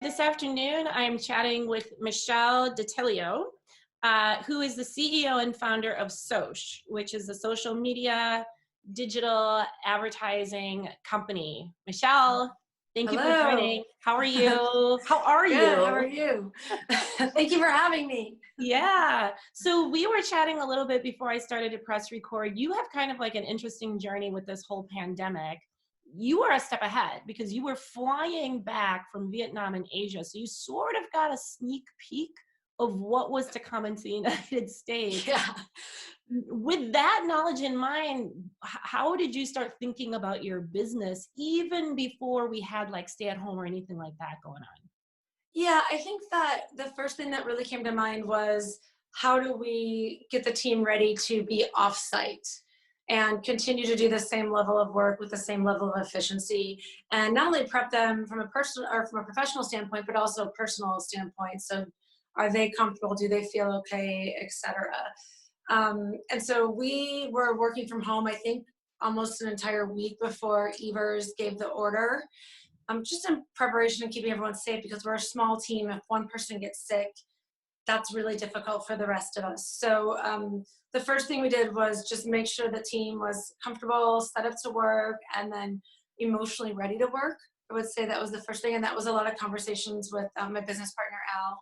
This afternoon, I'm chatting with Michelle Detilio, who is the CEO and founder of Sosh, which is a social media digital advertising company. Michelle, thank you for Hello. joining. How are you? How are Good. How are you? you? Thank you for having me. Yeah. So we were chatting a little bit before I started to press record. You have kind of like an interesting journey with this whole pandemic. You are a step ahead because you were flying back from Vietnam and Asia. So you sort of got a sneak peek of what was to come into the United States. Yeah. With that knowledge in mind, how did you start thinking about your business even before we had like stay at home or anything like that going on? Yeah, I think that the first thing that really came to mind was how do we get the team ready to be offsite and continue to do the same level of work with the same level of efficiency, and not only prep them from a personal or from a professional standpoint, but also a personal standpoint. So are they comfortable? Do they feel okay, etc. And so we were working from home, I think, almost an entire week before Evers gave the order. Just in preparation and keeping everyone safe, because we're a small team. If one person gets sick, that's really difficult for the rest of us. So the first thing we did was just make sure the team was comfortable, set up to work, and then emotionally ready to work. I would say that was the first thing, and that was a lot of conversations with my business partner, Al,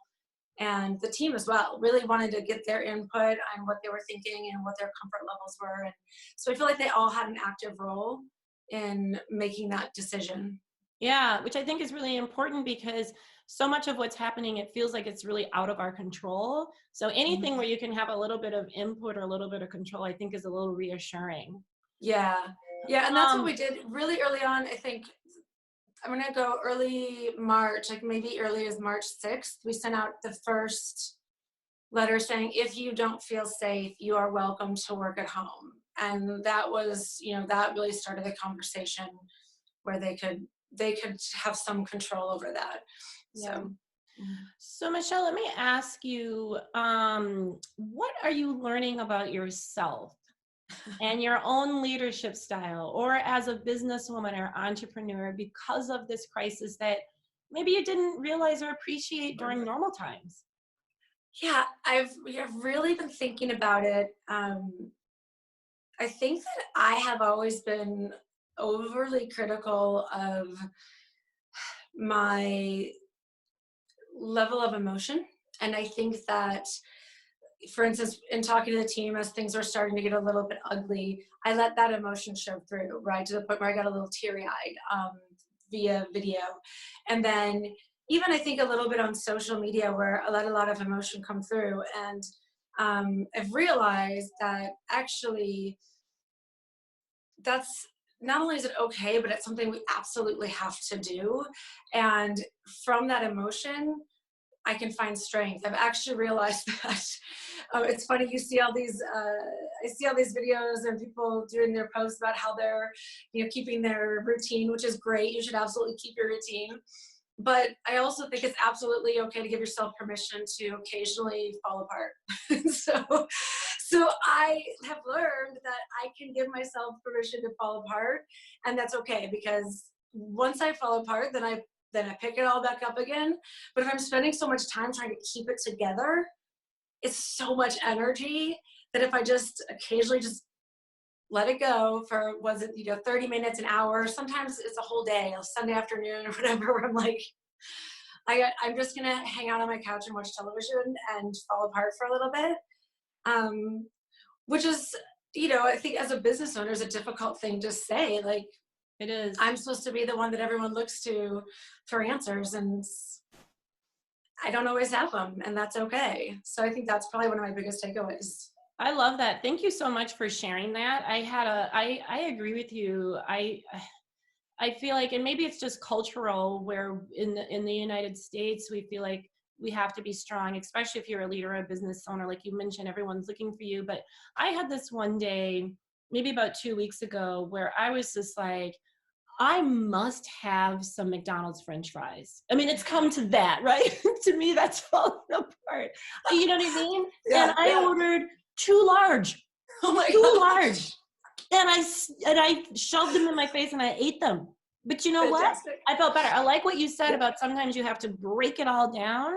and the team as well. Really wanted to get their input on what they were thinking and what their comfort levels were. And so I feel like they all had an active role in making that decision. Yeah, which I think is really important because so much of what's happening, it feels like it's really out of our control. So anything where you can have a little bit of input or a little bit of control, I think is a little reassuring. Yeah. Yeah. And that's what Um, we did really early on. I think I'm going to go early March, like maybe early as March 6th. We sent out the first letter saying, if you don't feel safe, you are welcome to work at home. And that was, that really started the conversation where they could have some control over that. yeah. So So Michelle, let me ask you, what are you learning about yourself and your own leadership style, or as a businesswoman or entrepreneur, because of this crisis that maybe you didn't realize or appreciate during normal times? yeah, I've really been thinking about it. I think that I have always been overly critical of my level of emotion. And I think that, for instance, in talking to the team as things were starting to get a little bit ugly, I let that emotion show through, right? To the point where I got a little teary eyed via video. And then even I think a little bit on social media where I let a lot of emotion come through. And I've realized that actually that's not only is it okay, but it's something we absolutely have to do. And from that emotion, I can find strength. I've actually realized that it's funny. You see all these, I see all these videos and people doing their posts about how they're, keeping their routine, which is great. You should absolutely keep your routine. But I also think it's absolutely okay to give yourself permission to occasionally fall apart. So I have learned that I can give myself permission to fall apart, and that's okay, because once I fall apart, then I pick it all back up again. But if I'm spending so much time trying to keep it together, it's so much energy that if I just occasionally just let it go for, 30 minutes, an hour, sometimes it's a whole day, a Sunday afternoon or whatever, where I'm like, I'm just gonna hang out on my couch and watch television and fall apart for a little bit. Which is, I think as a business owner is a difficult thing to say. Like, It is. I'm supposed to be the one that everyone looks to for answers, and I don't always have them, and that's okay. So I think that's probably one of my biggest takeaways. I love that. Thank you so much for sharing that. I agree with you. I feel like, and maybe it's just cultural, where in the United States, we feel like we have to be strong, especially if you're a leader or a business owner. Like you mentioned, everyone's looking for you. But I had this one day, maybe about 2 weeks ago, where I was just like, I must have some McDonald's French fries. I mean, it's come to that, right? To me, that's falling apart. You know what I mean? And Yeah, I yeah. ordered two large, Oh my two God. large, and I shoved them in my face and I ate them. But you know what? Fantastic. I felt better. I like what you said Yeah. about sometimes you have to break it all down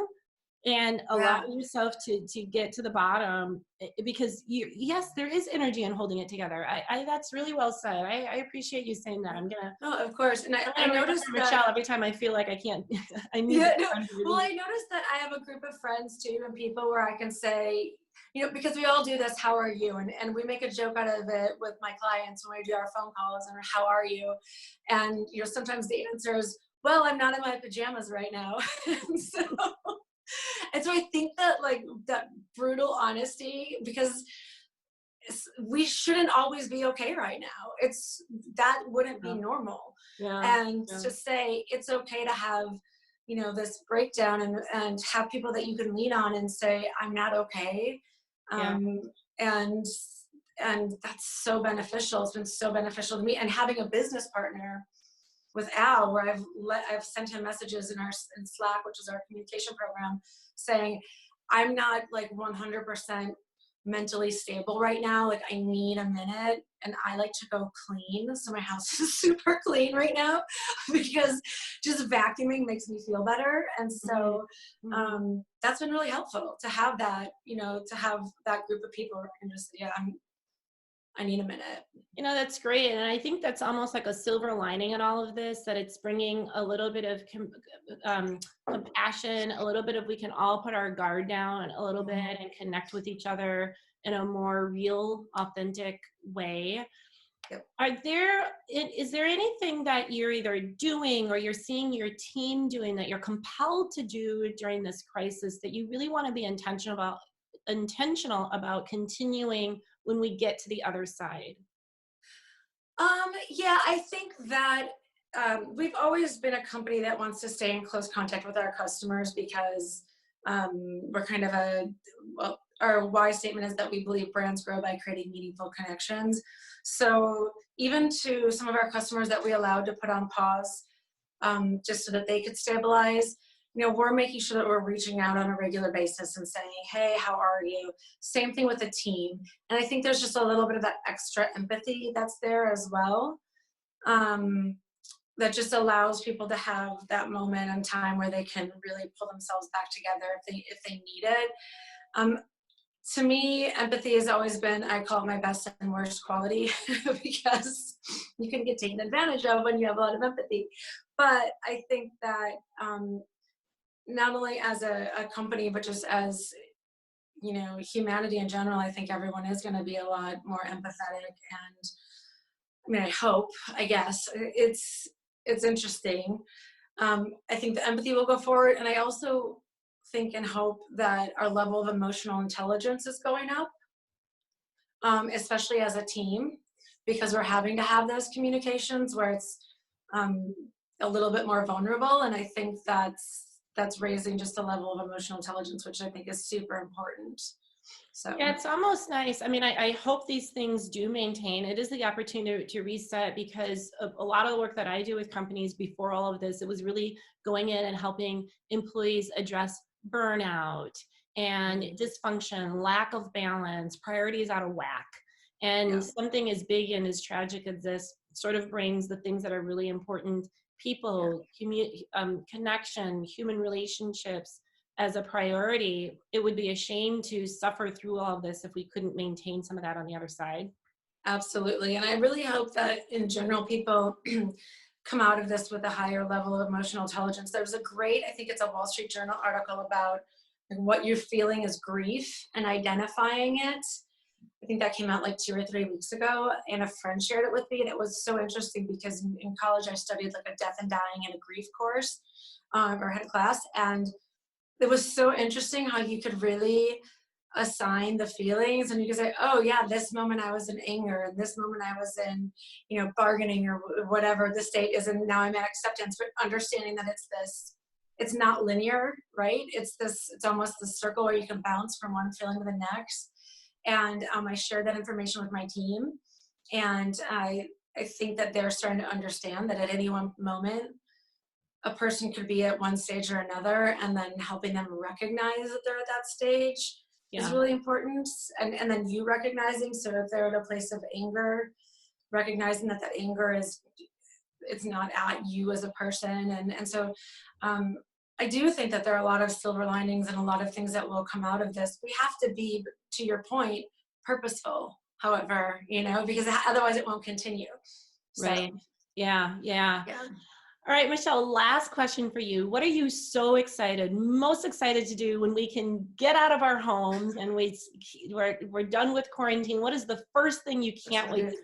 and allow Yeah. yourself to get to the bottom, because yes, there is energy in holding it together. I that's really well said. I appreciate you saying that. No, of course. And I'm I gonna remember noticed that, Michelle every time I feel like I can't. I need yeah, that no, time to well, release. I noticed that I have a group of friends too and people where I can say, because we all do this, how are you? And we make a joke out of it with my clients when we do our phone calls and how are you? And, sometimes the answer is, well, I'm not in my pajamas right now. and so, and so I think that like that brutal honesty, because we shouldn't always be okay right now. That wouldn't be Yeah, normal. yeah, And yeah, to say it's okay to have, this breakdown and have people that you can lean on and say, I'm not okay. yeah. Um, and and that's so beneficial. It's been so beneficial to me. And having a business partner with Al, where I've sent him messages in Slack, which is our communication program, saying, I'm not like 100% mentally stable right now. Like I need a minute, and I like to go clean. So my house is super clean right now because just vacuuming makes me feel better. And Mhm, so mhm. that's been really helpful to have that, to have that group of people where I can just, yeah, I need a minute. That's great. And I think that's almost like a silver lining in all of this, that it's bringing a little bit of compassion, a little bit of we can all put our guard down a little bit Mhm. and connect with each other in a more real, authentic way. Yep. Is there anything that you're either doing or you're seeing your team doing that you're compelled to do during this crisis that you really want to be intentional about continuing when we get to the other side? Yeah, I think that we've always been a company that wants to stay in close contact with our customers because we're kind of well, our why statement is that we believe brands grow by creating meaningful connections. So even to some of our customers that we allowed to put on pause, just so that they could stabilize. We're making sure that we're reaching out on a regular basis and saying, hey, how are you? Same thing with the team. And I think there's just a little bit of that extra empathy that's there as well. Um, that just allows people to have that moment in time where they can really pull themselves back together if they need it. Um, to me, empathy has always been, I call it my best and worst quality because you can get taken advantage of when you have a lot of empathy. But I think that not only as a company, but just as, humanity in general, I think everyone is going to be a lot more empathetic. And I mean, I hope, I guess, it's interesting. I think the empathy will go forward. And I also think and hope that our level of emotional intelligence is going up, especially as a team, because we're having to have those communications where it's um, a little bit more vulnerable. And I think that's raising just a level of emotional intelligence, which I think is super important. So Yeah, it's almost nice. I mean, I hope these things do maintain. It is the opportunity to reset, because a lot of the work that I do with companies before all of this, it was really going in and helping employees address burnout and dysfunction, lack of balance, priorities out of whack. And yeah, something as big and as tragic as this sort of brings the things that are really important: yeah. people, connection, human relationships as a priority. It would be a shame to suffer through all of this if we couldn't maintain some of that on the other side. Absolutely. And I really hope that in general, people come out of this with a higher level of emotional intelligence. There's I think it's a Wall Street Journal article about like, what you're feeling is grief and identifying it. I think that came out like 2 or 3 weeks ago, and a friend shared it with me. And it was so interesting because in college I studied like a death and dying and a grief course, or had a class. And it was so interesting how you could really assign the feelings, and you could say, oh yeah, this moment I was in anger, and this moment I was in, bargaining, or whatever the state is, and now I'm at acceptance. But understanding that it's not linear, right? It's almost the circle where you can bounce from one feeling to the next. And I shared that information with my team, and I think that they're starting to understand that at any one moment a person could be at one stage or another, and then helping them recognize that they're at that stage is Yeah. really important. And then you recognizing, so if they're at a place of anger, recognizing that that anger is it's not at you as a person. And so I do think that there are a lot of silver linings and a lot of things that will come out of this. We have to be, to your point, purposeful, however, because otherwise it won't continue. So, Right. Yeah. Yeah. yeah. All right, Michelle, last question for you. What are you most excited to do when we can get out of our homes and we're done with quarantine? What is the first thing you can't wait to do?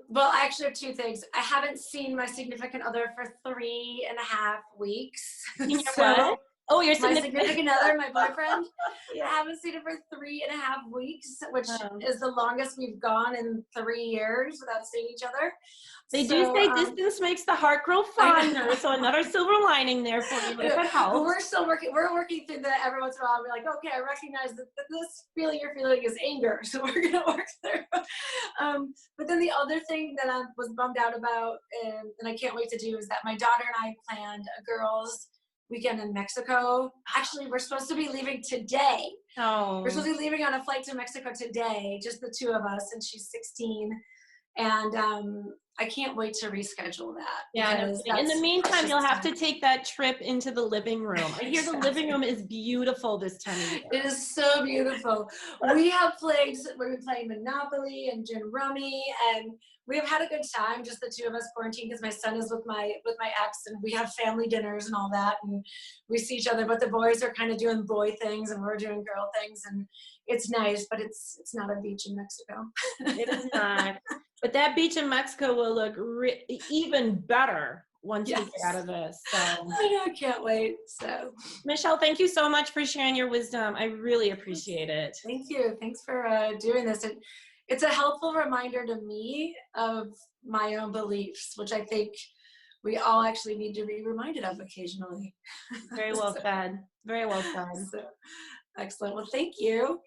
Well, I actually have two things. I haven't seen my significant other for 3.5 weeks. You know So what? Oh, you're my significant. significant other, my boyfriend, Yeah. I haven't seen him for 3.5 weeks, which Um, is the longest we've gone in 3 years without seeing each other. they do So say distance makes the heart grow I fonder. So another silver lining there for you, if know. it But helps. we're still working. We're working through that every once in a while. We're like, okay, I recognize that this feeling you're feeling is anger, so we're gonna work through. But then the other thing that I was bummed out about, and I can't wait to do, is that my daughter and I planned a girls' weekend in Mexico. Actually, we're supposed to be leaving today. We're supposed Oh, to be leaving on a flight to Mexico today, just the two of us, and she's 16. And I can't wait to reschedule that yeah, no because kidding. In the meantime, just you'll have to take that trip into the living room. I hear the living exactly. room is beautiful this time of year. It is so beautiful. We have played, we've been playing Monopoly and Gin Rummy, and we have had a good time, just the two of us quarantined, because my son is with my ex, and we have family dinners and all that, and we see each other, but the boys are kind of doing boy things and we're doing girl things, and it's nice, but it's not a beach in Mexico. It is not. But that beach in Mexico will look even better once we get out Yes. of this. So, I know, I can't wait. So Michelle, thank you so much for sharing your wisdom. I really appreciate it. thank you. Thanks for doing this. It's a helpful reminder to me of my own beliefs, which I think we all actually need to be reminded of occasionally. Very well so, said. Very well said. so excellent. Well, thank you.